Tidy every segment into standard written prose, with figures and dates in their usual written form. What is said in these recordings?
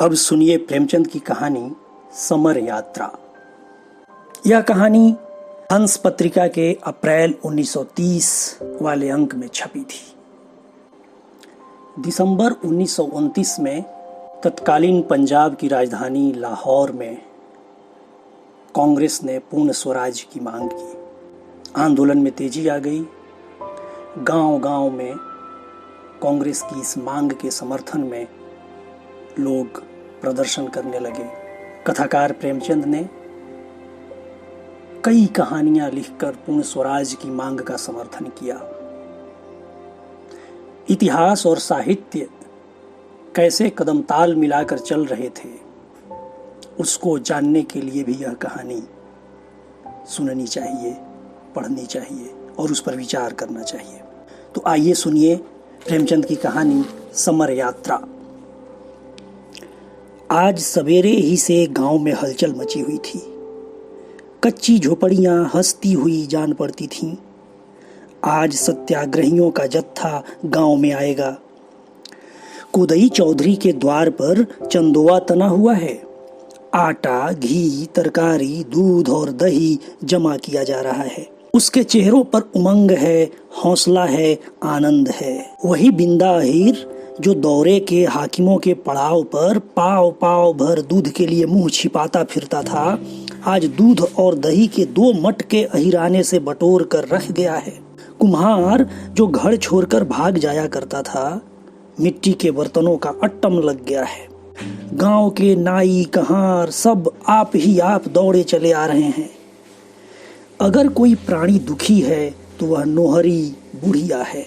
अब सुनिए प्रेमचंद की कहानी समर यात्रा। यह कहानी हंस पत्रिका के अप्रैल 1930 वाले अंक में छपी थी। दिसंबर 1929 में तत्कालीन पंजाब की राजधानी लाहौर में कांग्रेस ने पूर्ण स्वराज की मांग की। आंदोलन में तेजी आ गई। गांव-गांव में कांग्रेस की इस मांग के समर्थन में लोग प्रदर्शन करने लगे। कथाकार प्रेमचंद ने कई कहानियां लिखकर पूर्ण स्वराज की मांग का समर्थन किया। इतिहास और साहित्य कैसे कदम ताल मिलाकर चल रहे थे, उसको जानने के लिए भी यह कहानी सुननी चाहिए, पढ़नी चाहिए और उस पर विचार करना चाहिए। तो आइए सुनिए प्रेमचंद की कहानी समर यात्रा। आज सवेरे ही से गांव में हलचल मची हुई थी। कच्ची झोपड़ियां हंसती हुई जान पड़ती थीं। आज सत्याग्रहियों का जत्था गांव में आएगा। कोदई चौधरी के द्वार पर चंदोआ तना हुआ है। आटा, घी, तरकारी, दूध और दही जमा किया जा रहा है। उसके चेहरों पर उमंग है, हौसला है, आनंद है। वही बिंदा अहीर जो दौरे के हाकिमों के पड़ाव पर पाव पाव भर दूध के लिए मुंह छिपाता फिरता था, आज दूध और दही के 2 मटके अहिराने से बटोर कर रख गया है। कुम्हार जो घर छोड़कर भाग जाया करता था, मिट्टी के बर्तनों का अट्टम लग गया है। गांव के नाई कहार सब आप ही आप दौड़े चले आ रहे हैं। अगर कोई प्राणी दुखी है तो वह नोहरी बुढ़िया है।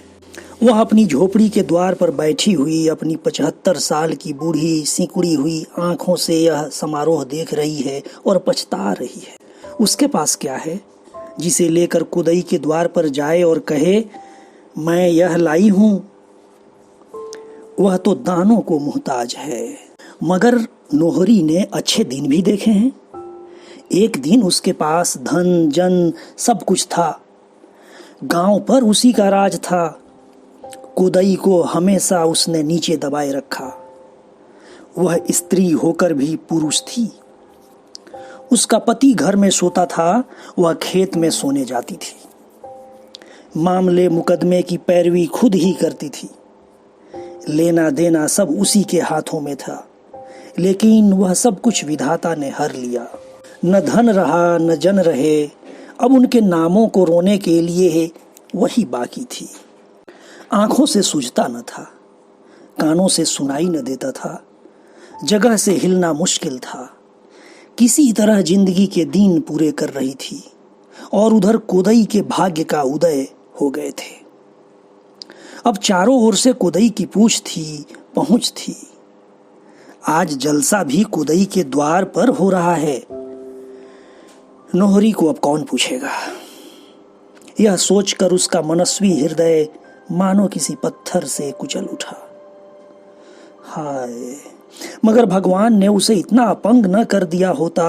वह अपनी झोपड़ी के द्वार पर बैठी हुई अपनी 75 साल की बूढ़ी सिकुड़ी हुई आंखों से यह समारोह देख रही है और पछता रही है। उसके पास क्या है जिसे लेकर कोदई के द्वार पर जाए और कहे, मैं यह लाई हूं। वह तो दानों को मुहताज है। मगर नोहरी ने अच्छे दिन भी देखे हैं। एक दिन उसके पास धन जन सब कुछ था। गांव पर उसी का राज था। कोदई को हमेशा उसने नीचे दबाए रखा। वह स्त्री होकर भी पुरुष थी। उसका पति घर में सोता था, वह खेत में सोने जाती थी। मामले मुकदमे की पैरवी खुद ही करती थी। लेना देना सब उसी के हाथों में था। लेकिन वह सब कुछ विधाता ने हर लिया। न धन रहा न जन रहे। अब उनके नामों को रोने के लिए वही बाकी थी। आंखों से सूझता न था, कानों से सुनाई न देता था, जगह से हिलना मुश्किल था। किसी तरह जिंदगी के दिन पूरे कर रही थी और उधर कोदई के भाग्य का उदय हो गए थे। अब चारों ओर से कोदई की पूछ थी, पहुंच थी। आज जलसा भी कोदई के द्वार पर हो रहा है। नोहरी को अब कौन पूछेगा? यह सोचकर उसका मनस्वी हृदय मानो किसी पत्थर से कुचल उठा। हाय, मगर भगवान ने उसे इतना अपंग न कर दिया होता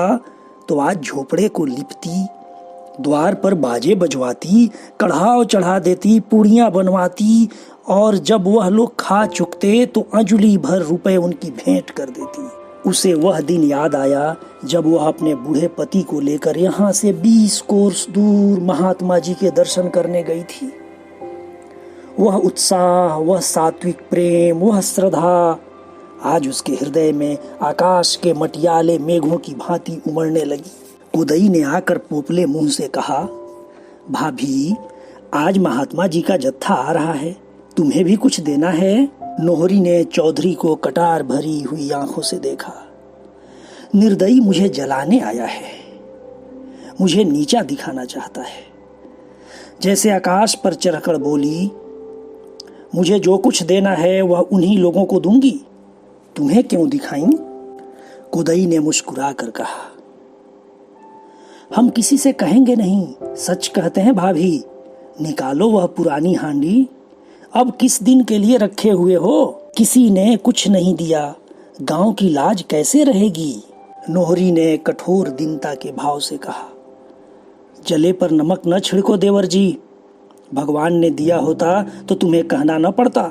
तो आज झोपड़े को लिपती, द्वार पर बाजे बजवाती, कढ़ाव चढ़ा देती, पूड़ियां बनवाती और जब वह लोग खा चुकते तो अंजुली भर रुपए उनकी भेंट कर देती। उसे वह दिन याद आया जब वह अपने बूढ़े पति को लेकर यहाँ से 20 कोस दूर महात्मा जी के दर्शन करने गई थी। वह उत्साह, वह सात्विक प्रेम, वह श्रद्धा आज उसके हृदय में आकाश के मटियाले मेघों की भांति उमड़ने लगी। कोदई ने आकर पोपले मुंह से कहा, भाभी, आज महात्मा जी का जत्था आ रहा है, तुम्हें भी कुछ देना है? नोहरी ने चौधरी को कटार भरी हुई आंखों से देखा। निर्दयी मुझे जलाने आया है, मुझे नीचा दिखाना चाहता है। जैसे आकाश पर चढ़कर बोली, मुझे जो कुछ देना है वह उन्हीं लोगों को दूंगी, तुम्हें क्यों दिखाईं? कोदई ने मुस्कुरा कर कहा, हम किसी से कहेंगे नहीं, सच कहते हैं भाभी। निकालो वह पुरानी हांडी, अब किस दिन के लिए रखे हुए हो? किसी ने कुछ नहीं दिया, गांव की लाज कैसे रहेगी? नोहरी ने कठोर दीनता के भाव से कहा, जले पर नमक न छिड़को देवर जी, भगवान ने दिया होता तो तुम्हें कहना न पड़ता।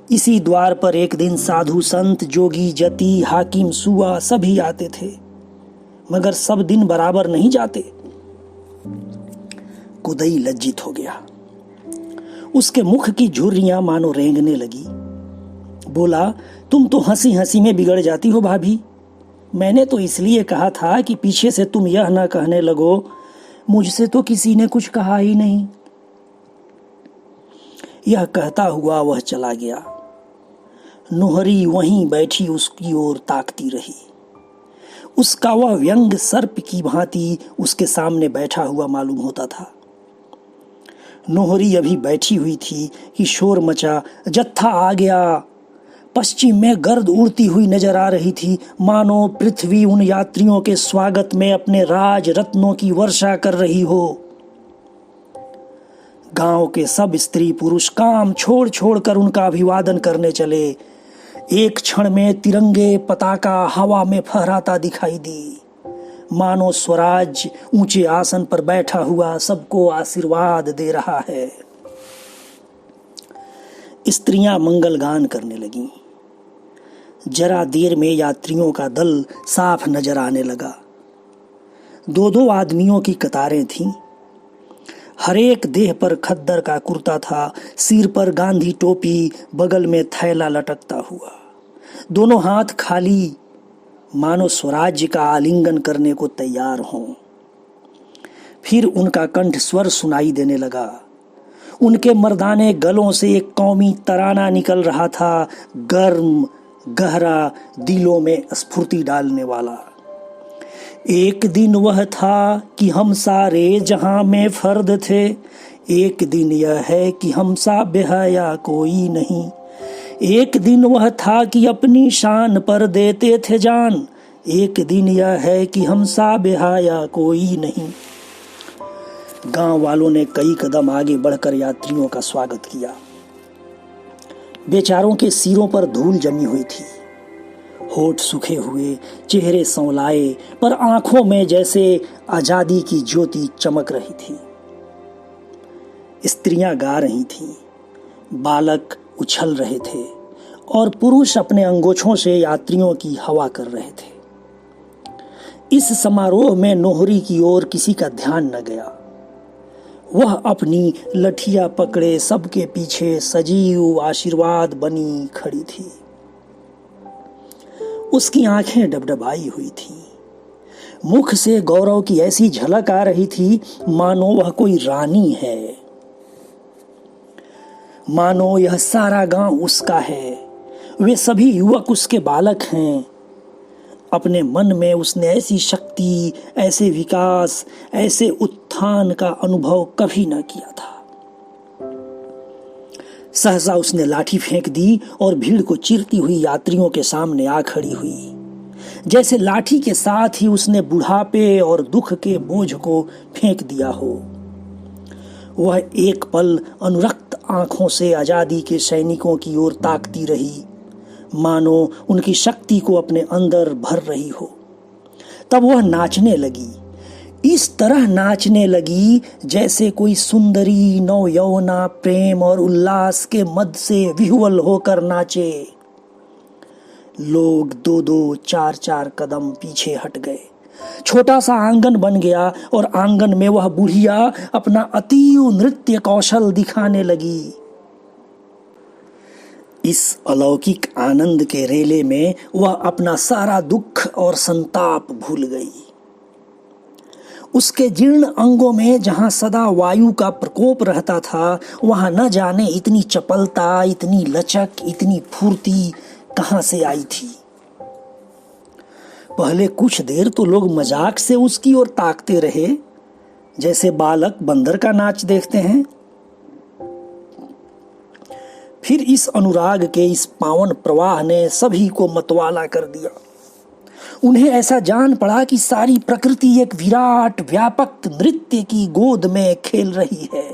इसी द्वार पर एक दिन साधु संत जोगी जति हाकिम सुआ सभी आते थे, मगर सब दिन बराबर नहीं जाते। कुदई लज्जित हो गया। उसके मुख की झुर्रियां मानो रेंगने लगी। बोला, तुम तो हंसी हंसी में बिगड़ जाती हो भाभी। मैंने तो इसलिए कहा था कि पीछे से तुम यह ना कहने लगो, मुझसे तो किसी ने कुछ कहा ही नहीं। यह कहता हुआ वह चला गया। नोहरी वहीं बैठी उसकी ओर ताकती रही। उसका वह व्यंग सर्प की भांति उसके सामने बैठा हुआ मालूम होता था। नोहरी अभी बैठी हुई थी कि शोर मचा, जत्था आ गया। पश्चिम में गर्द उड़ती हुई नजर आ रही थी, मानो पृथ्वी उन यात्रियों के स्वागत में अपने राज रत्नों की वर्षा कर रही हो। गांव के सब स्त्री पुरुष काम छोड़ छोड़ कर उनका अभिवादन करने चले। एक क्षण में तिरंगे पताका हवा में फहराता दिखाई दी, मानो स्वराज ऊंचे आसन पर बैठा हुआ सबको आशीर्वाद दे रहा है। स्त्रियां मंगल गान करने लगीं। जरा देर में यात्रियों का दल साफ नजर आने लगा। दो दो आदमियों की कतारें थीं। हरेक देह पर खद्दर का कुर्ता था, सिर पर गांधी टोपी, बगल में थैला लटकता हुआ, दोनों हाथ खाली, मानो स्वराज्य का आलिंगन करने को तैयार हों। फिर उनका कंठ स्वर सुनाई देने लगा। उनके मर्दाने गलों से एक कौमी तराना निकल रहा था, गर्म गहरा, दिलों में स्फूर्ति डालने वाला। एक दिन वह था कि हम सारे जहां में फर्द थे, एक दिन यह है कि हम सा बेहया कोई नहीं। एक दिन वह था कि अपनी शान पर देते थे जान, एक दिन यह है कि हम सा बेहया कोई नहीं। गांव वालों ने कई कदम आगे बढ़कर यात्रियों का स्वागत किया। बेचारों के सिरों पर धूल जमी हुई थी, होठ सूखे हुए, चेहरे संवलाए, पर आंखों में जैसे आजादी की ज्योति चमक रही थी। स्त्रियां गा रही थीं, बालक उछल रहे थे और पुरुष अपने अंगोछों से यात्रियों की हवा कर रहे थे। इस समारोह में नोहरी की ओर किसी का ध्यान न गया। वह अपनी लठिया पकड़े सबके पीछे सजीव आशीर्वाद बनी खड़ी थी। उसकी आंखें डबडबाई हुई थीं। मुख से गौरव की ऐसी झलक आ रही थी मानो वह कोई रानी है, मानो यह सारा गांव उसका है, वे सभी युवक उसके बालक हैं। अपने मन में उसने ऐसी शक्ति, ऐसे विकास, ऐसे उत्थान का अनुभव कभी न किया था। सहसा उसने लाठी फेंक दी और भीड़ को चीरती हुई यात्रियों के सामने आ खड़ी हुई। जैसे लाठी के साथ ही उसने बुढ़ापे और दुख के बोझ को फेंक दिया हो। वह एक पल अनुरक्त आंखों से आजादी के सैनिकों की ओर ताकती रही, मानो उनकी शक्ति को अपने अंदर भर रही हो। तब वह नाचने लगी, इस तरह नाचने लगी जैसे कोई सुंदरी नवयौवना प्रेम और उल्लास के मद से विह्वल होकर नाचे। लोग दो दो चार चार कदम पीछे हट गए। छोटा सा आंगन बन गया और आंगन में वह बुढ़िया अपना अतीव नृत्य कौशल दिखाने लगी। इस अलौकिक आनंद के रेले में वह अपना सारा दुख और संताप भूल गई। उसके जीर्ण अंगों में जहां सदा वायु का प्रकोप रहता था, वहां न जाने इतनी चपलता, इतनी लचक, इतनी फुर्ती कहां से आई थी। पहले कुछ देर तो लोग मजाक से उसकी ओर ताकते रहे, जैसे बालक बंदर का नाच देखते हैं। फिर इस अनुराग के इस पावन प्रवाह ने सभी को मतवाला कर दिया। उन्हें ऐसा जान पड़ा कि सारी प्रकृति एक विराट व्यापक नृत्य की गोद में खेल रही है।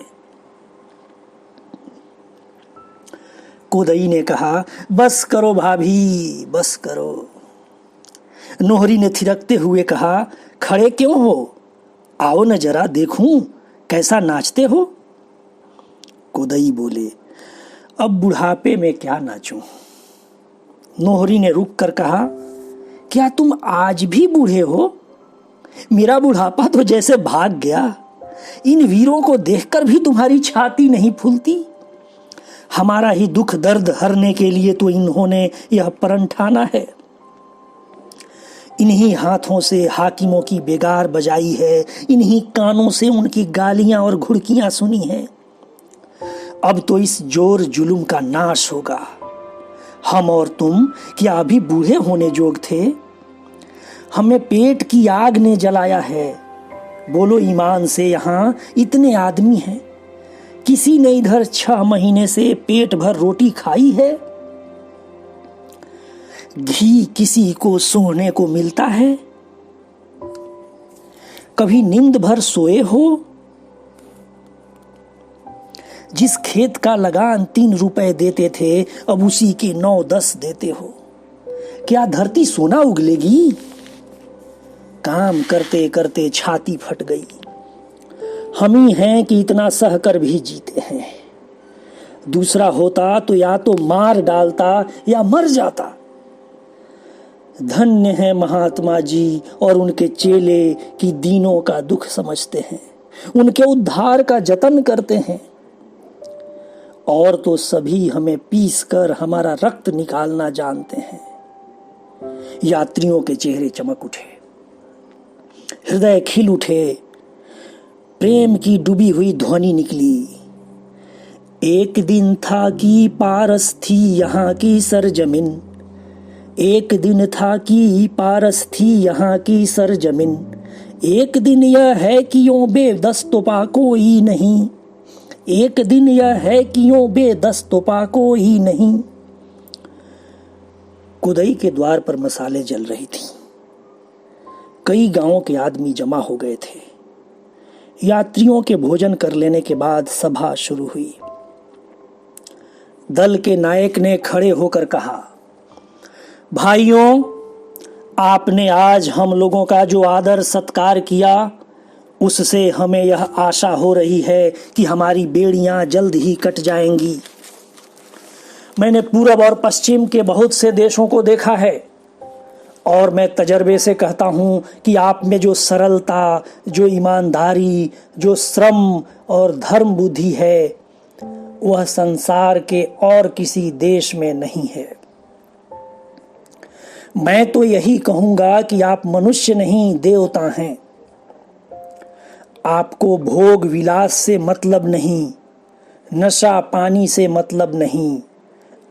कोदई ने कहा, बस करो भाभी, बस करो। नोहरी ने थिरकते हुए कहा, खड़े क्यों हो, आओ न जरा देखूं कैसा नाचते हो। कोदई बोले, अब बुढ़ापे में क्या नाचूं? नोहरी ने रुक कर कहा, क्या तुम आज भी बूढ़े हो? मेरा बुढ़ापा तो जैसे भाग गया। इन वीरों को देखकर भी तुम्हारी छाती नहीं फूलती। हमारा ही दुख दर्द हरने के लिए तो इन्होंने यह प्रण ठाना है। इन्हीं हाथों से हाकिमों की बेगार बजाई है, इन्हीं कानों से उनकी गालियां और घुड़कियां सुनी हैं। अब तो इस जोर जुलुम का नाश होगा। हम और तुम क्या अभी बूढ़े होने जोग थे? हमें पेट की आग ने जलाया है। बोलो ईमान से, यहां इतने आदमी हैं, किसी ने इधर 6 महीने से पेट भर रोटी खाई है? घी किसी को सोने को मिलता है? कभी नींद भर सोए हो? जिस खेत का लगान 3 रुपए देते थे, अब उसी के 9-10 देते हो। क्या धरती सोना उगलेगी? काम करते करते छाती फट गई। हम ही हैं कि इतना सहकर भी जीते हैं। दूसरा होता तो या तो मार डालता या मर जाता। धन्य है महात्मा जी और उनके चेले कि दीनों का दुख समझते हैं, उनके उद्धार का जतन करते हैं। और तो सभी हमें पीस कर हमारा रक्त निकालना जानते हैं। यात्रियों के चेहरे चमक उठे, हृदय खिल उठे, प्रेम की डूबी हुई ध्वनि निकली। एक दिन था कि पारस थी यहाँ की सरजमीन, एक दिन था कि पारस थी यहाँ की सरजमीन, एक दिन यह है कि यों बेदस्त तो पा कोई नहीं, एक दिन यह है कि यों बेदस्त तो पा कोई नहीं। कुदई के द्वार पर मसाले जल रही थी। कई गांवों के आदमी जमा हो गए थे। यात्रियों के भोजन कर लेने के बाद सभा शुरू हुई। दल के नायक ने खड़े होकर कहा, भाइयों, आपने आज हम लोगों का जो आदर सत्कार किया, उससे हमें यह आशा हो रही है कि हमारी बेड़ियां जल्द ही कट जाएंगी। मैंने पूरब और पश्चिम के बहुत से देशों को देखा है और मैं तजर्बे से कहता हूं कि आप में जो सरलता, जो ईमानदारी, जो श्रम और धर्म बुद्धि है, वह संसार के और किसी देश में नहीं है। मैं तो यही कहूंगा कि आप मनुष्य नहीं, देवता हैं। आपको भोग विलास से मतलब नहीं, नशा पानी से मतलब नहीं,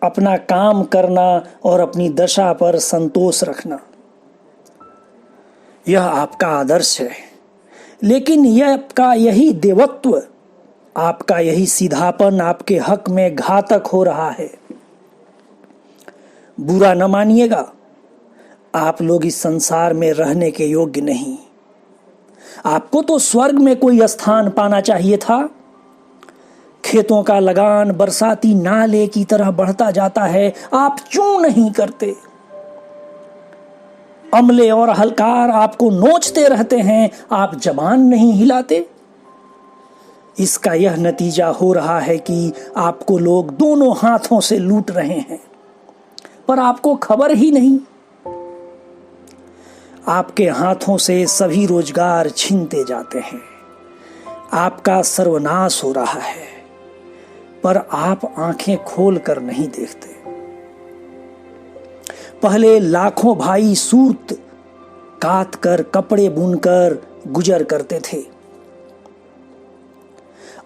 अपना काम करना और अपनी दशा पर संतोष रखना, यह आपका आदर्श है। लेकिन यह आपका यही देवत्व, आपका यही सीधापन आपके हक में घातक हो रहा है। बुरा न मानिएगा, आप लोग इस संसार में रहने के योग्य नहीं। आपको तो स्वर्ग में कोई स्थान पाना चाहिए था। खेतों का लगान बरसाती नाले की तरह बढ़ता जाता है, आप क्यों नहीं करते? अमले और हलकार आपको नोचते रहते हैं, आप जबान नहीं हिलाते। इसका यह नतीजा हो रहा है कि आपको लोग दोनों हाथों से लूट रहे हैं, पर आपको खबर ही नहीं। आपके हाथों से सभी रोजगार छीनते जाते हैं, आपका सर्वनाश हो रहा है, पर आप आंखें खोल कर नहीं देखते। पहले लाखों भाई सूत काट कर, कपड़े बुनकर गुजर करते थे।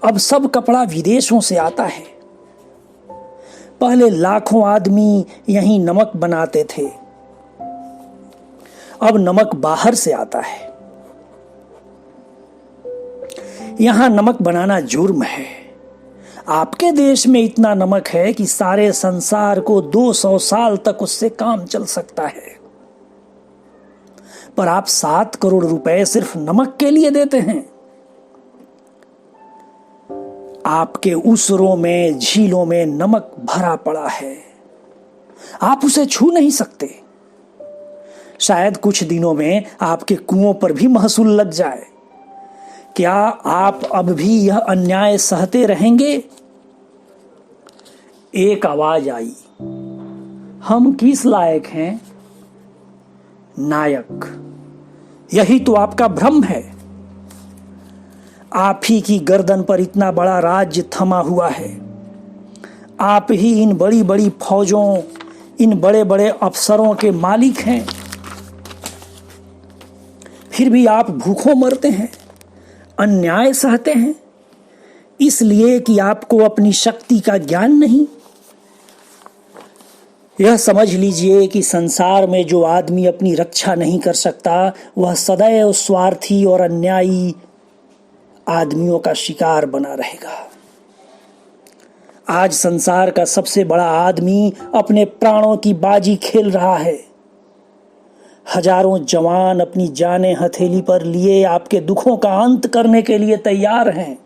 अब सब कपड़ा विदेशों से आता है। पहले लाखों आदमी यहीं नमक बनाते थे, अब नमक बाहर से आता है। यहां नमक बनाना जुर्म है। आपके देश में इतना नमक है कि सारे संसार को 200 साल तक उससे काम चल सकता है, पर आप 7 करोड़ रुपए सिर्फ नमक के लिए देते हैं। आपके उसरों में, झीलों में नमक भरा पड़ा है, आप उसे छू नहीं सकते। शायद कुछ दिनों में आपके कुओं पर भी महसूल लग जाए। क्या आप अब भी यह अन्याय सहते रहेंगे? एक आवाज आई, हम किस लायक हैं? नायक, यही तो आपका भ्रम है। आप ही की गर्दन पर इतना बड़ा राज्य थमा हुआ है। आप ही इन बड़ी बड़ी फौजों, इन बड़े बड़े अफसरों के मालिक हैं। फिर भी आप भूखों मरते हैं, अन्याय सहते हैं, इसलिए कि आपको अपनी शक्ति का ज्ञान नहीं। यह समझ लीजिए कि संसार में जो आदमी अपनी रक्षा नहीं कर सकता, वह सदैव स्वार्थी और अन्यायी आदमियों का शिकार बना रहेगा। आज संसार का सबसे बड़ा आदमी अपने प्राणों की बाजी खेल रहा है। हजारों जवान अपनी जानें हथेली पर लिए आपके दुखों का अंत करने के लिए तैयार हैं।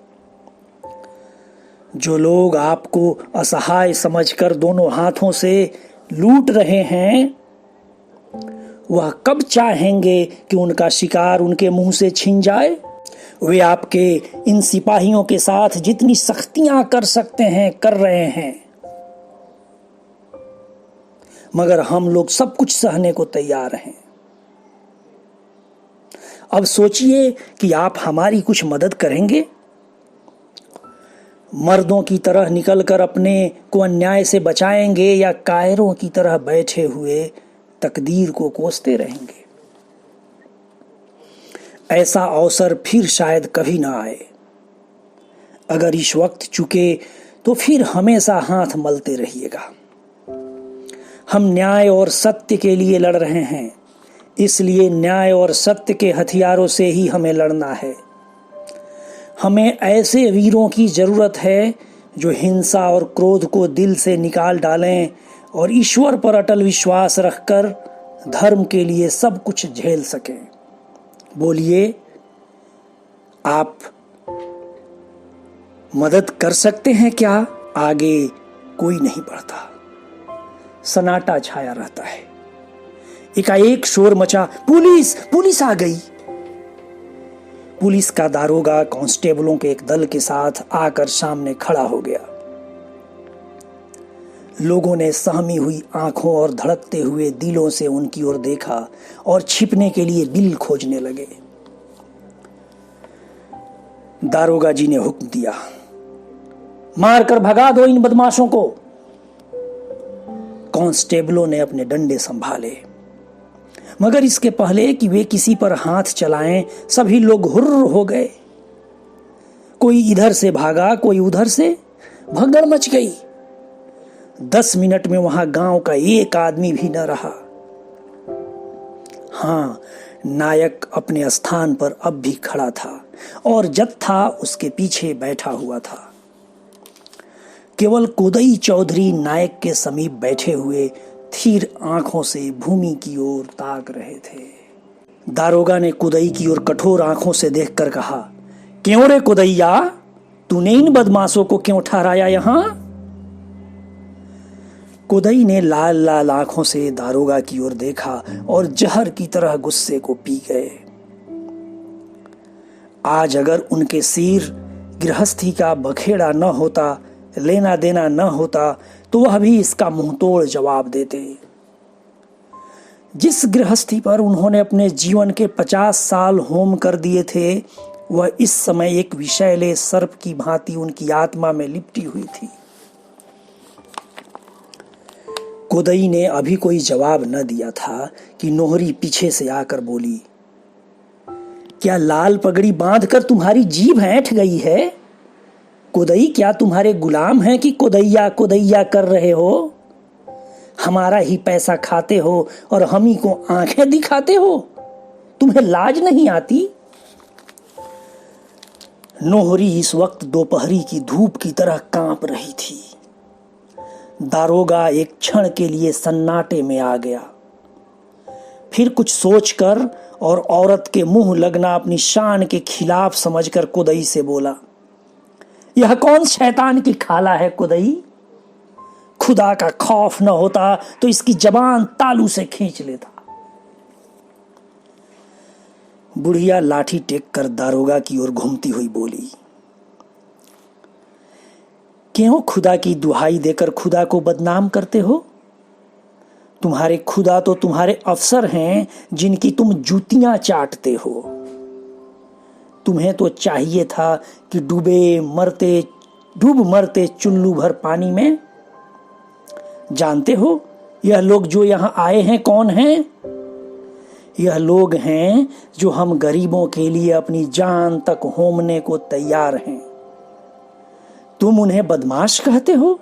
जो लोग आपको असहाय समझकर दोनों हाथों से लूट रहे हैं, वह कब चाहेंगे कि उनका शिकार उनके मुंह से छिन जाए? वे आपके इन सिपाहियों के साथ जितनी सख्तियां कर सकते हैं कर रहे हैं, मगर हम लोग सब कुछ सहने को तैयार हैं। अब सोचिए कि आप हमारी कुछ मदद करेंगे? मर्दों की तरह निकलकर अपने को अन्याय से बचाएंगे या कायरों की तरह बैठे हुए तकदीर को कोसते रहेंगे? ऐसा अवसर फिर शायद कभी ना आए। अगर इस वक्त चुके तो फिर हमेशा हाथ मलते रहिएगा। हम न्याय और सत्य के लिए लड़ रहे हैं, इसलिए न्याय और सत्य के हथियारों से ही हमें लड़ना है। हमें ऐसे वीरों की जरूरत है जो हिंसा और क्रोध को दिल से निकाल डालें और ईश्वर पर अटल विश्वास रखकर धर्म के लिए सब कुछ झेल सकें। बोलिए, आप मदद कर सकते हैं क्या? आगे कोई नहीं बढ़ता, सन्नाटा छाया रहता है। एकाएक शोर मचा, पुलिस पुलिस आ गई। पुलिस का दारोगा कांस्टेबलों के एक दल के साथ आकर सामने खड़ा हो गया। लोगों ने सहमी हुई आंखों और धड़कते हुए दिलों से उनकी ओर देखा और छिपने के लिए बिल खोजने लगे। दारोगा जी ने हुक्म दिया, मारकर भगा दो इन बदमाशों को। कांस्टेबलों ने अपने डंडे संभाले, मगर इसके पहले कि वे किसी पर हाथ चलाएं, सभी लोग हुर्र हो गए। कोई इधर से भागा, कोई उधर से, भगदड़ मच गई। 10 मिनट में वहां गांव का एक आदमी भी न रहा। हां, नायक अपने स्थान पर अब भी खड़ा था और जत्था उसके पीछे बैठा हुआ था। केवल कोदई चौधरी नायक के समीप बैठे हुए थीर आंखों से भूमि की ओर ताक रहे थे। दारोगा ने कुदई की ओर कठोर आंखों से देखकर कहा, क्यों रे कुदैया, तूने इन बदमाशों को क्यों ठहराया यहां? कुदई ने लाल लाल आंखों से दारोगा की ओर देखा और जहर की तरह गुस्से को पी गए। आज अगर उनके सिर गृहस्थी का बखेड़ा न होता, लेना देना न होता, तो वह भी इसका मुंहतोड़ जवाब देते। जिस गृहस्थी पर उन्होंने अपने जीवन के 50 साल होम कर दिए थे, वह इस समय एक विषैले सर्प की भांति उनकी आत्मा में लिपटी हुई थी। कोदई ने अभी कोई जवाब न दिया था कि नोहरी पीछे से आकर बोली, क्या लाल पगड़ी बांधकर तुम्हारी जीभ ऐंठ गई है? कोदई क्या तुम्हारे गुलाम हैं कि कोदैया कोदैया कर रहे हो? हमारा ही पैसा खाते हो और हम ही को आंखें दिखाते हो? तुम्हें लाज नहीं आती? नोहरी इस वक्त दोपहरी की धूप की तरह कांप रही थी। दारोगा एक क्षण के लिए सन्नाटे में आ गया, फिर कुछ सोचकर और औरत के मुंह लगना अपनी शान के खिलाफ समझकर कुदई से बोला, यह कौन शैतान की खाला है कुदई? खुदा का खौफ न होता तो इसकी जबान तालू से खींच लेता। बुढ़िया लाठी टेक कर दारोगा की ओर घूमती हुई बोली, क्यों खुदा की दुहाई देकर खुदा को बदनाम करते हो? तुम्हारे खुदा तो तुम्हारे अफसर हैं जिनकी तुम जूतियां चाटते हो। तुम्हें तो चाहिए था कि डूब मरते चुल्लू भर पानी में। जानते हो यह लोग जो यहां आए हैं कौन हैं? यह लोग हैं जो हम गरीबों के लिए अपनी जान तक होमने को तैयार हैं। तुम उन्हें बदमाश कहते हो?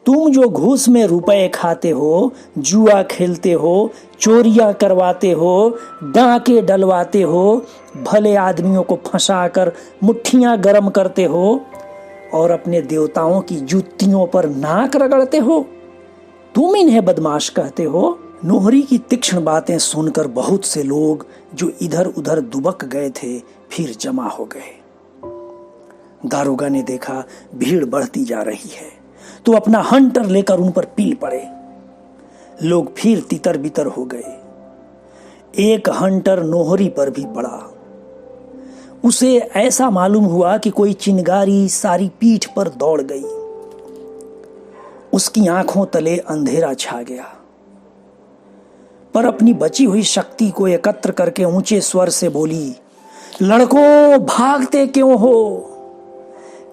तुम जो घूस में रुपए खाते हो, जुआ खेलते हो, चोरियां करवाते हो, डांके डलवाते हो, भले आदमियों को फंसाकर मुट्ठियां गरम करते हो और अपने देवताओं की जुतियों पर नाक रगड़ते हो, तुम इन्हें बदमाश कहते हो? नोहरी की तीक्ष्ण बातें सुनकर बहुत से लोग जो इधर उधर दुबक गए थे फिर जमा हो गए। दारोगा ने देखा भीड़ बढ़ती जा रही है तो अपना हंटर लेकर उन पर पील पड़े। लोग फिर तितर बितर हो गए। एक हंटर नोहरी पर भी पड़ा। उसे ऐसा मालूम हुआ कि कोई चिंगारी सारी पीठ पर दौड़ गई। उसकी आंखों तले अंधेरा छा गया, पर अपनी बची हुई शक्ति को एकत्र करके ऊंचे स्वर से बोली, लड़कों भागते क्यों हो?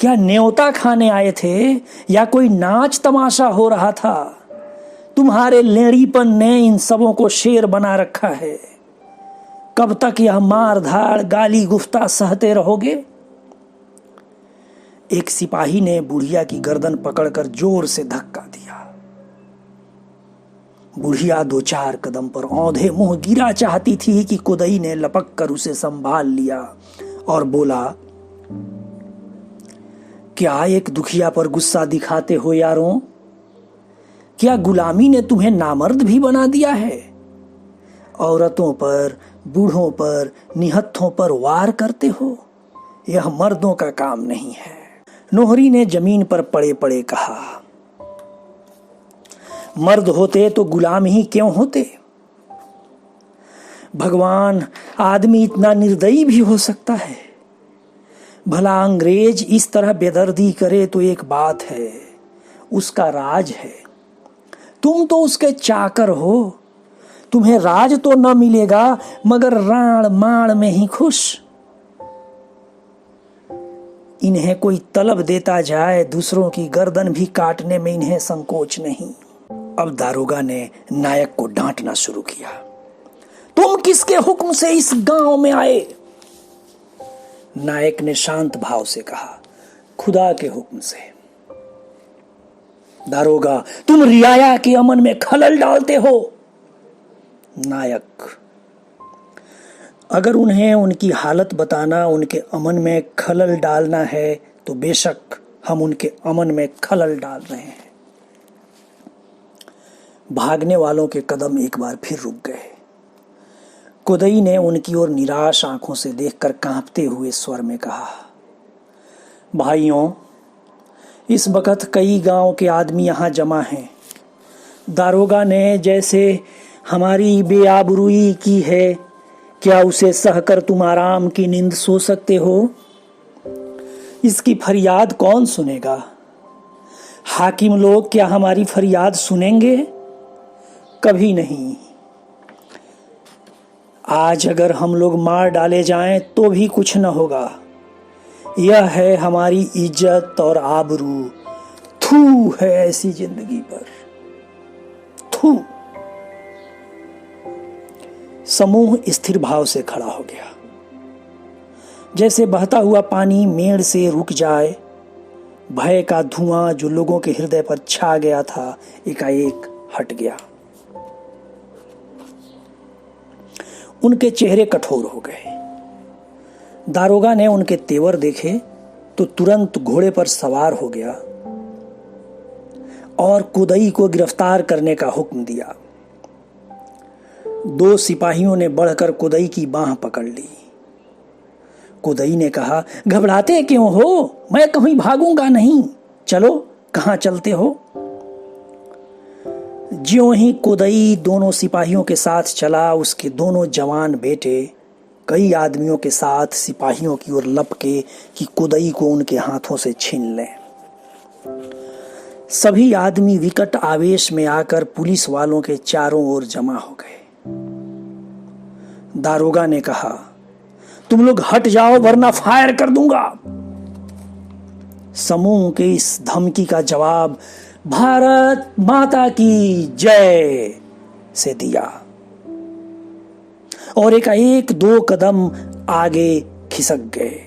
क्या न्योता खाने आए थे या कोई नाच तमाशा हो रहा था? तुम्हारे लेड़ीपन ने इन सबों को शेर बना रखा है। कब तक यह मार धाड़ गाली गुफ्ता सहते रहोगे? एक सिपाही ने बुढ़िया की गर्दन पकड़कर जोर से धक्का दिया। बुढ़िया 2-4 कदम पर औंधे मुंह गिरा चाहती थी कि कुदई ने लपक कर उसे संभाल लिया और बोला, क्या एक दुखिया पर गुस्सा दिखाते हो यारों? क्या गुलामी ने तुम्हें नामर्द भी बना दिया है? औरतों पर, बूढ़ों पर, निहत्थों पर वार करते हो? यह मर्दों का काम नहीं है। नोहरी ने जमीन पर पड़े पड़े कहा, मर्द होते तो गुलाम ही क्यों होते? भगवान, आदमी इतना निर्दयी भी हो सकता है? भला अंग्रेज इस तरह बेदर्दी करे तो एक बात है, उसका राज है। तुम तो उसके चाकर हो। तुम्हें राज तो न मिलेगा मगर राण माण में ही खुश। इन्हें कोई तलब देता जाए, दूसरों की गर्दन भी काटने में इन्हें संकोच नहीं। अब दारोगा ने नायक को डांटना शुरू किया, तुम किसके हुक्म से इस गांव में आए? नायक ने शांत भाव से कहा, खुदा के हुक्म से। दारोगा, तुम रियाया के अमन में खलल डालते हो। नायक, अगर उन्हें उनकी हालत बताना उनके अमन में खलल डालना है तो बेशक हम उनके अमन में खलल डाल रहे हैं। भागने वालों के कदम एक बार फिर रुक गए। कुदई ने उनकी ओर निराश आंखों से देखकर कांपते हुए स्वर में कहा, भाइयों, इस वक्त कई गांव के आदमी यहां जमा हैं। दारोगा ने जैसे हमारी बेआबरूई की है, क्या उसे सहकर तुम आराम की नींद सो सकते हो? इसकी फरियाद कौन सुनेगा? हाकिम लोग क्या हमारी फरियाद सुनेंगे? कभी नहीं। आज अगर हम लोग मार डाले जाएं तो भी कुछ न होगा। यह है हमारी इज्जत और आबरू। थू है ऐसी जिंदगी पर, थू। समूह स्थिर भाव से खड़ा हो गया। जैसे बहता हुआ पानी मेड़ से रुक जाए, भय का धुआं जो लोगों के हृदय पर छा गया था एकाएक हट गया। उनके चेहरे कठोर हो गए। दारोगा ने उनके तेवर देखे तो तुरंत घोड़े पर सवार हो गया और कुदई को गिरफ्तार करने का हुक्म दिया। 2 सिपाहियों ने बढ़कर कुदई की बांह पकड़ ली। कुदई ने कहा, घबराते क्यों हो? मैं कहीं भागूंगा नहीं। चलो, कहां चलते हो? ज्यों ही कुदई दोनों सिपाहियों के साथ चला, उसके दोनों जवान बेटे कई आदमियों के साथ सिपाहियों की ओर लपके कि कुदई को उनके हाथों से छीन लें। सभी आदमी विकट आवेश में आकर पुलिस वालों के चारों ओर जमा हो गए। दारोगा ने कहा, तुम लोग हट जाओ वरना फायर कर दूंगा। समूह के इस धमकी का जवाब भारत माता की जय से दिया और एक दो कदम आगे खिसक गए।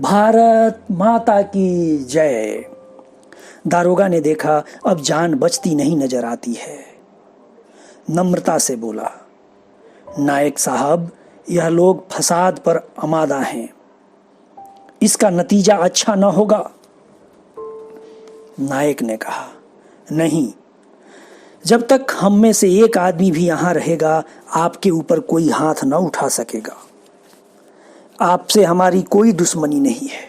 भारत माता की जय। दारोगा ने देखा अब जान बचती नहीं नजर आती है। नम्रता से बोला, नायक साहब, यह लोग फसाद पर आमादा हैं, इसका नतीजा अच्छा न होगा। नायक ने कहा, नहीं, जब तक हम में से एक आदमी भी यहां रहेगा आपके ऊपर कोई हाथ न उठा सकेगा। आपसे हमारी कोई दुश्मनी नहीं है।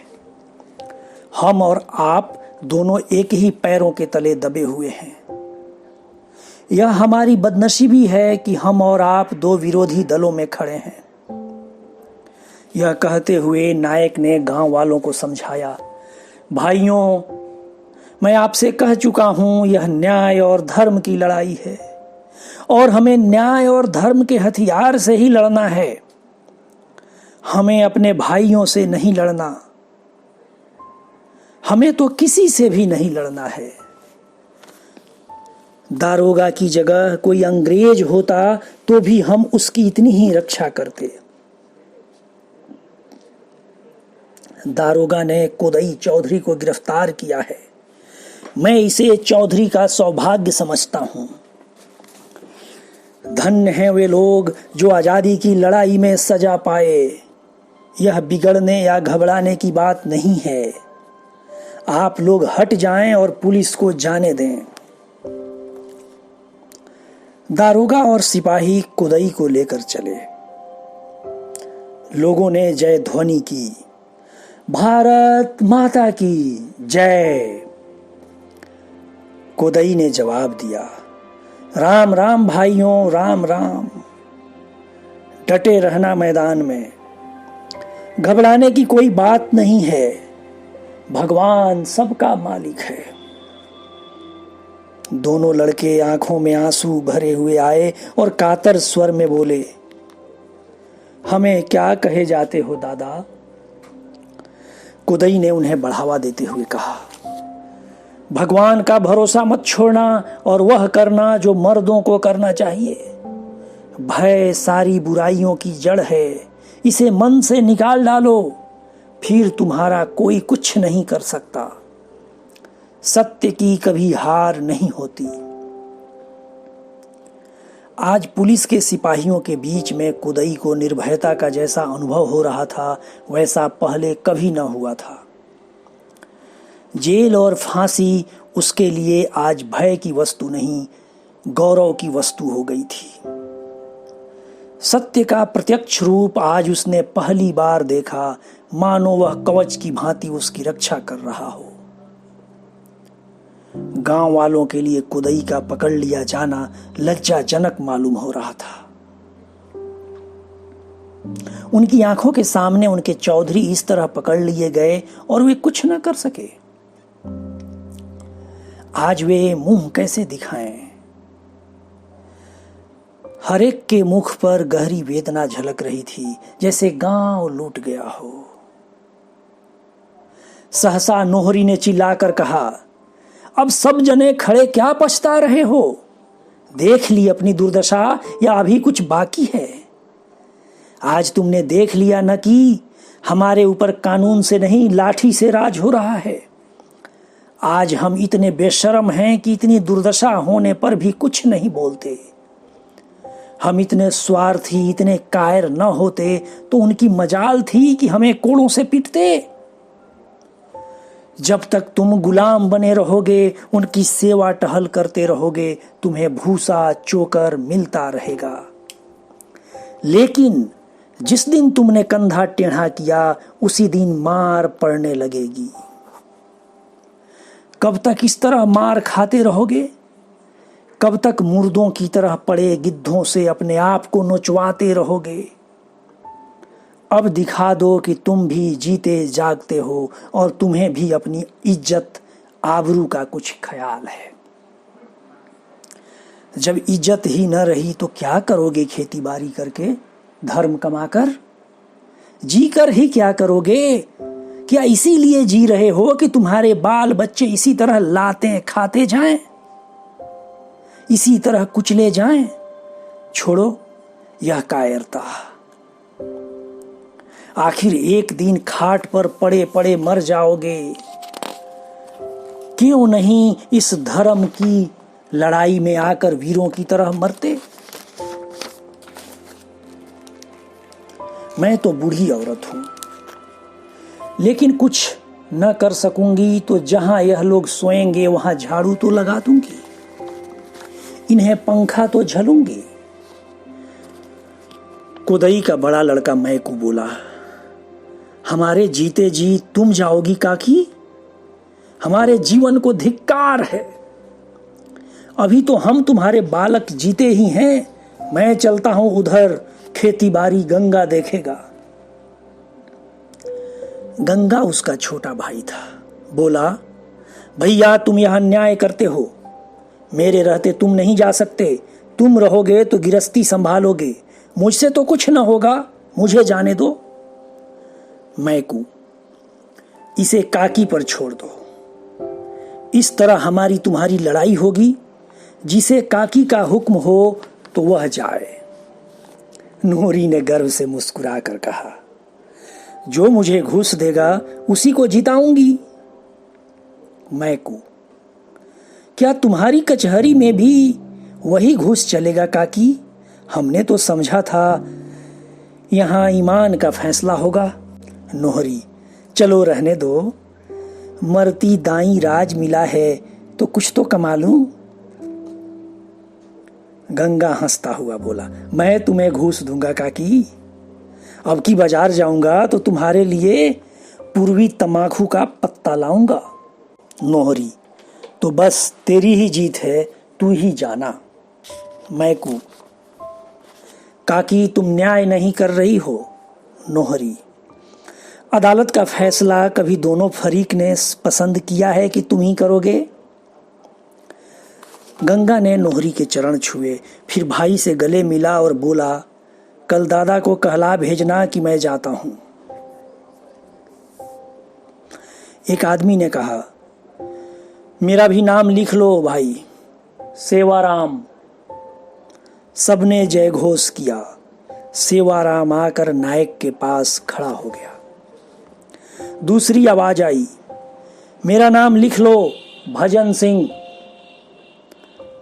हम और आप दोनों एक ही पैरों के तले दबे हुए हैं। यह हमारी बदनसीबी है कि हम और आप दो विरोधी दलों में खड़े हैं। यह कहते हुए नायक ने गांव वालों को समझाया, भाइयों, मैं आपसे कह चुका हूं, यह न्याय और धर्म की लड़ाई है और हमें न्याय और धर्म के हथियार से ही लड़ना है। हमें अपने भाइयों से नहीं लड़ना, हमें तो किसी से भी नहीं लड़ना है। दारोगा की जगह कोई अंग्रेज होता तो भी हम उसकी इतनी ही रक्षा करते। दारोगा ने कोदई चौधरी को गिरफ्तार किया है। मैं इसे चौधरी का सौभाग्य समझता हूं। धन्य हैं वे लोग जो आजादी की लड़ाई में सजा पाए। यह बिगड़ने या घबराने की बात नहीं है। आप लोग हट जाएं और पुलिस को जाने दें। दारोगा और सिपाही कोदई को लेकर चले। लोगों ने जय ध्वनि की, भारत माता की जय। कोदई ने जवाब दिया, राम राम भाइयों, राम राम। डटे रहना मैदान में, घबराने की कोई बात नहीं है। भगवान सबका मालिक है। दोनों लड़के आंखों में आंसू भरे हुए आए और कातर स्वर में बोले, हमें क्या कहे जाते हो दादा? कोदई ने उन्हें बढ़ावा देते हुए कहा, भगवान का भरोसा मत छोड़ना और वह करना जो मर्दों को करना चाहिए। भय सारी बुराइयों की जड़ है, इसे मन से निकाल डालो, फिर तुम्हारा कोई कुछ नहीं कर सकता। सत्य की कभी हार नहीं होती। आज पुलिस के सिपाहियों के बीच में कोदई को निर्भयता का जैसा अनुभव हो रहा था, वैसा पहले कभी न हुआ था। जेल और फांसी उसके लिए आज भय की वस्तु नहीं, गौरव की वस्तु हो गई थी। सत्य का प्रत्यक्ष रूप आज उसने पहली बार देखा, मानो वह कवच की भांति उसकी रक्षा कर रहा हो। गांव वालों के लिए कोदई का पकड़ लिया जाना लज्जाजनक मालूम हो रहा था। उनकी आंखों के सामने उनके चौधरी इस तरह पकड़ लिए गए और वे कुछ न कर सके। आज वे मुंह कैसे दिखाएं? हर एक के मुख पर गहरी वेदना झलक रही थी, जैसे गांव लूट गया हो। सहसा नोहरी ने चिल्लाकर कहा, अब सब जने खड़े क्या पछता रहे हो? देख ली अपनी दुर्दशा या अभी कुछ बाकी है? आज तुमने देख लिया न कि हमारे ऊपर कानून से नहीं लाठी से राज हो रहा है। आज हम इतने बेशर्म हैं कि इतनी दुर्दशा होने पर भी कुछ नहीं बोलते। हम इतने स्वार्थी, इतने कायर न होते तो उनकी मजाल थी कि हमें कोड़ों से पीटते। जब तक तुम गुलाम बने रहोगे, उनकी सेवा टहल करते रहोगे, तुम्हें भूसा चोकर मिलता रहेगा। लेकिन जिस दिन तुमने कंधा टेढ़ा किया, उसी दिन मार पड़ने लगेगी। कब तक इस तरह मार खाते रहोगे? कब तक मुर्दों की तरह पड़े गिद्धों से अपने आप को नोचवाते रहोगे? अब दिखा दो कि तुम भी जीते जागते हो और तुम्हें भी अपनी इज्जत आबरू का कुछ ख्याल है। जब इज्जत ही न रही तो क्या करोगे खेती बाड़ी करके, धर्म कमाकर? जी कर ही क्या करोगे? क्या इसीलिए जी रहे हो कि तुम्हारे बाल बच्चे इसी तरह लाते खाते जाएं, इसी तरह कुचले जाएं? छोड़ो यह कायरता। आखिर एक दिन खाट पर पड़े पड़े मर जाओगे। क्यों नहीं इस धर्म की लड़ाई में आकर वीरों की तरह मरते? मैं तो बूढ़ी औरत हूं, लेकिन कुछ न कर सकूंगी तो जहां यह लोग सोएंगे वहां झाड़ू तो लगा दूंगी, इन्हें पंखा तो झलूंगी। कोदई का बड़ा लड़का मैकू बोला, हमारे जीते जी तुम जाओगी काकी? हमारे जीवन को धिक्कार है। अभी तो हम तुम्हारे बालक जीते ही हैं। मैं चलता हूं उधर, खेती बाड़ी गंगा देखेगा। गंगा उसका छोटा भाई था। बोला, भैया तुम यहां अन्याय करते हो, मेरे रहते तुम नहीं जा सकते। तुम रहोगे तो गिरस्ती संभालोगे, मुझसे तो कुछ न होगा, मुझे जाने दो। मैकू, इसे काकी पर छोड़ दो। इस तरह हमारी तुम्हारी लड़ाई होगी। जिसे काकी का हुक्म हो तो वह जाए। नोरी ने गर्व से मुस्कुरा कर कहा, जो मुझे घूस देगा उसी को जिताऊंगी। मैकू, क्या तुम्हारी कचहरी में भी वही घूस चलेगा काकी? हमने तो समझा था यहां ईमान का फैसला होगा। नोहरी, चलो रहने दो, मरती दाई राज मिला है तो कुछ तो कमा लूं। गंगा हंसता हुआ बोला, मैं तुम्हें घूस दूंगा काकी। अब की बाजार जाऊंगा तो तुम्हारे लिए पूर्वी तमाकू का पत्ता लाऊंगा। नोहरी, तो बस तेरी ही जीत है, तू ही जाना। मैकू, काकी तुम न्याय नहीं कर रही हो। नोहरी, अदालत का फैसला कभी दोनों फरीक ने पसंद किया है कि तुम ही करोगे? गंगा ने नोहरी के चरण छुए, फिर भाई से गले मिला और बोला, कल दादा को कहला भेजना कि मैं जाता हूं। एक आदमी ने कहा, मेरा भी नाम लिख लो भाई, सेवाराम। सबने जय घोष किया। सेवाराम आकर नायक के पास खड़ा हो गया। दूसरी आवाज आई, मेरा नाम लिख लो, भजन सिंह।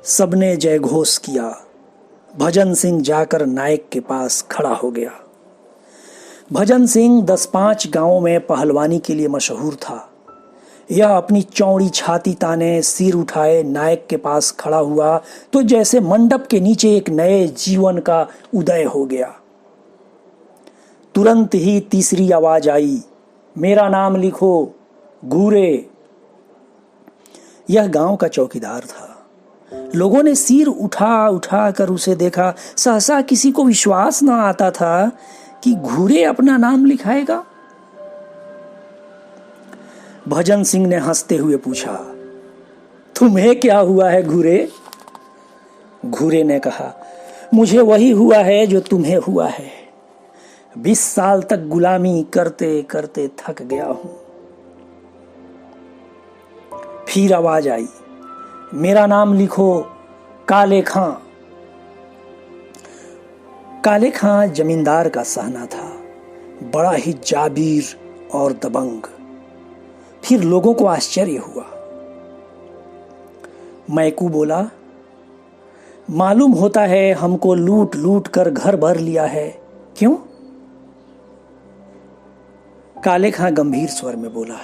सबने जय घोष किया। भजन सिंह जाकर नायक के पास खड़ा हो गया। भजन सिंह 10-5 गांवों में पहलवानी के लिए मशहूर था। यह अपनी चौड़ी छाती ताने सिर उठाए नायक के पास खड़ा हुआ तो जैसे मंडप के नीचे एक नए जीवन का उदय हो गया। तुरंत ही तीसरी आवाज आई, मेरा नाम लिखो, घूरे। यह गांव का चौकीदार था। लोगों ने सिर उठा उठा कर उसे देखा। सहसा किसी को विश्वास न आता था कि घूरे अपना नाम लिखाएगा। भजन सिंह ने हंसते हुए पूछा, तुम्हें क्या हुआ है घूरे? घूरे ने कहा, मुझे वही हुआ है जो तुम्हें हुआ है। 20 साल तक गुलामी करते करते थक गया हूं। फिर आवाज आई, मेरा नाम लिखो, काले खां। काले खां जमींदार का सहना था, बड़ा ही जाबीर और दबंग। फिर लोगों को आश्चर्य हुआ। मैकू बोला, मालूम होता है हमको लूट लूट कर घर भर लिया है, क्यों? काले खां गंभीर स्वर में बोला,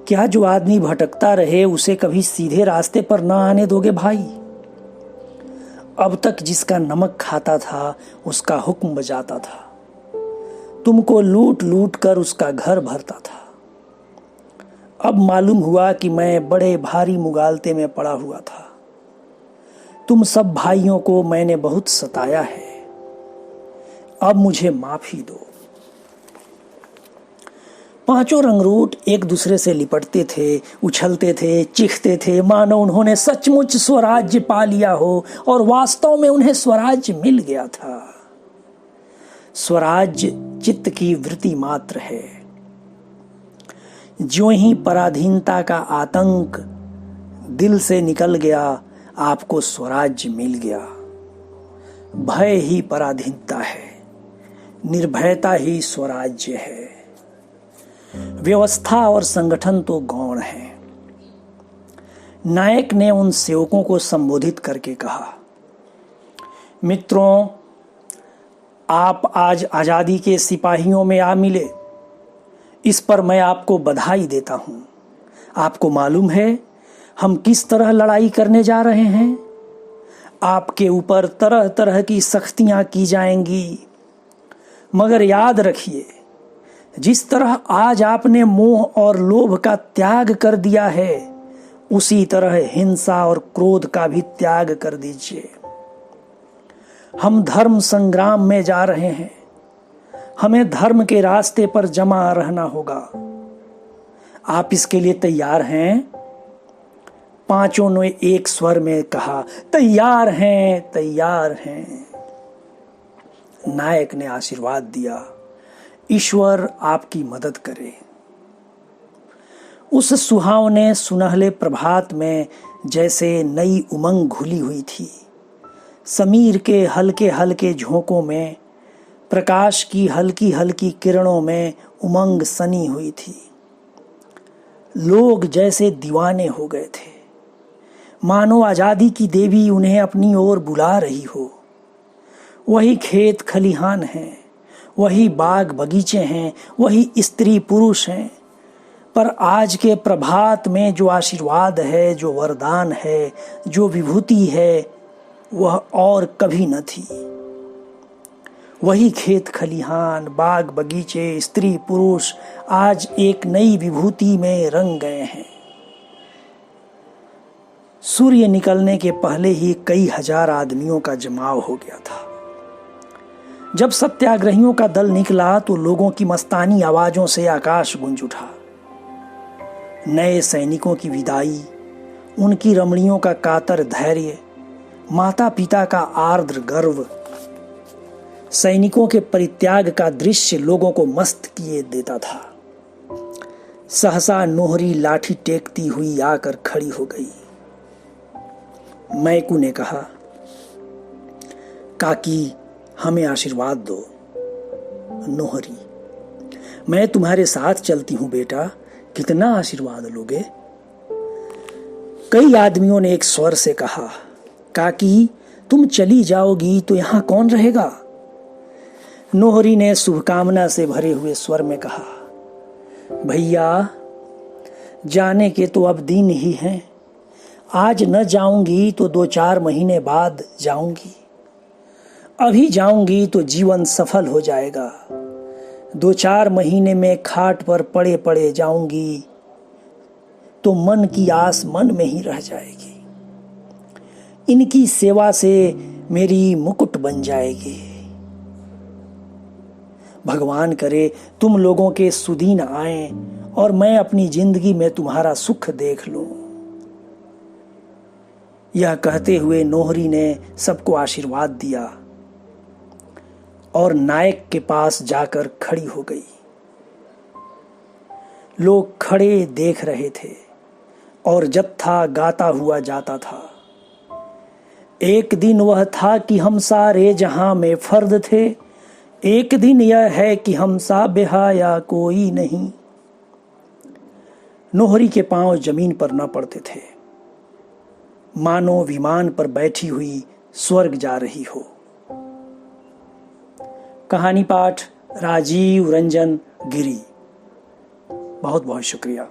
क्या जो आदमी भटकता रहे उसे कभी सीधे रास्ते पर न आने दोगे भाई? अब तक जिसका नमक खाता था उसका हुक्म बजाता था, तुमको लूट लूट कर उसका घर भरता था। अब मालूम हुआ कि मैं बड़े भारी मुगालते में पड़ा हुआ था। तुम सब भाइयों को मैंने बहुत सताया है, अब मुझे माफी दो। पांचों रंगरूट एक दूसरे से लिपटते थे, उछलते थे, चीखते थे, मानो उन्होंने सचमुच स्वराज्य पा लिया हो और वास्तव में उन्हें स्वराज्य मिल गया था। स्वराज्य चित्त की वृत्ति मात्र है। ज्यों ही पराधीनता का आतंक दिल से निकल गया, आपको स्वराज्य मिल गया। भय ही पराधीनता है, निर्भयता ही स्वराज्य है। व्यवस्था और संगठन तो गौण है। नायक ने उन सेवकों को संबोधित करके कहा, मित्रों, आप आज आजादी के सिपाहियों में आ मिले, इस पर मैं आपको बधाई देता हूं। आपको मालूम है हम किस तरह लड़ाई करने जा रहे हैं? आपके ऊपर तरह तरह की सख्तियां की जाएंगी, मगर याद रखिए, जिस तरह आज आपने मोह और लोभ का त्याग कर दिया है, उसी तरह हिंसा और क्रोध का भी त्याग कर दीजिए। हम धर्म संग्राम में जा रहे हैं। हमें धर्म के रास्ते पर जमा रहना होगा। आप इसके लिए तैयार हैं? पांचों ने एक स्वर में कहा, तैयार हैं, तैयार हैं। नायक ने आशीर्वाद दिया, ईश्वर आपकी मदद करे। उस सुहावने सुनहले प्रभात में जैसे नई उमंग घुली हुई थी। समीर के हल्के हल्के झोंकों में, प्रकाश की हल्की हल्की किरणों में उमंग सनी हुई थी। लोग जैसे दीवाने हो गए थे, मानो आजादी की देवी उन्हें अपनी ओर बुला रही हो। वही खेत खलिहान हैं, वही बाग बगीचे हैं, वही स्त्री पुरुष हैं, पर आज के प्रभात में जो आशीर्वाद है, जो वरदान है, जो विभूति है, वह और कभी न थी। वही खेत खलिहान, बाग बगीचे, स्त्री पुरुष आज एक नई विभूति में रंग गए हैं। सूर्य निकलने के पहले ही कई हजार आदमियों का जमाव हो गया था। जब सत्याग्रहियों का दल निकला तो लोगों की मस्तानी आवाजों से आकाश गूंज उठा। नए सैनिकों की विदाई, उनकी रमणियों का कातर धैर्य, माता पिता का आर्द्र गर्व, सैनिकों के परित्याग का दृश्य लोगों को मस्त किए देता था। सहसा नोहरी लाठी टेकती हुई आकर खड़ी हो गई। मैकू ने कहा, काकी, हमें आशीर्वाद दो। नोहरी, मैं तुम्हारे साथ चलती हूं बेटा, कितना आशीर्वाद लोगे? कई आदमियों ने एक स्वर से कहा, काकी, तुम चली जाओगी तो यहां कौन रहेगा? नोहरी ने शुभकामना से भरे हुए स्वर में कहा, भैया, जाने के तो अब दिन ही हैं। आज न जाऊंगी तो 2-4 महीने बाद जाऊंगी। अभी जाऊंगी तो जीवन सफल हो जाएगा। 2-4 महीने में खाट पर पड़े पड़े जाऊंगी तो मन की आस मन में ही रह जाएगी। इनकी सेवा से मेरी मुकुट बन जाएगी। भगवान करे तुम लोगों के सुदीन आए और मैं अपनी जिंदगी में तुम्हारा सुख देख लूं। यह कहते हुए नोहरी ने सबको आशीर्वाद दिया और नायक के पास जाकर खड़ी हो गई। लोग खड़े देख रहे थे और जत्था गाता हुआ जाता था। एक दिन वह था कि हम सारे जहां में फर्द थे, एक दिन यह है कि हम सा बेहाया कोई नहीं। नोहरी के पांव जमीन पर न पड़ते थे, मानो विमान पर बैठी हुई स्वर्ग जा रही हो। कहानी पाठ राजीव रंजन गिरी। बहुत बहुत शुक्रिया।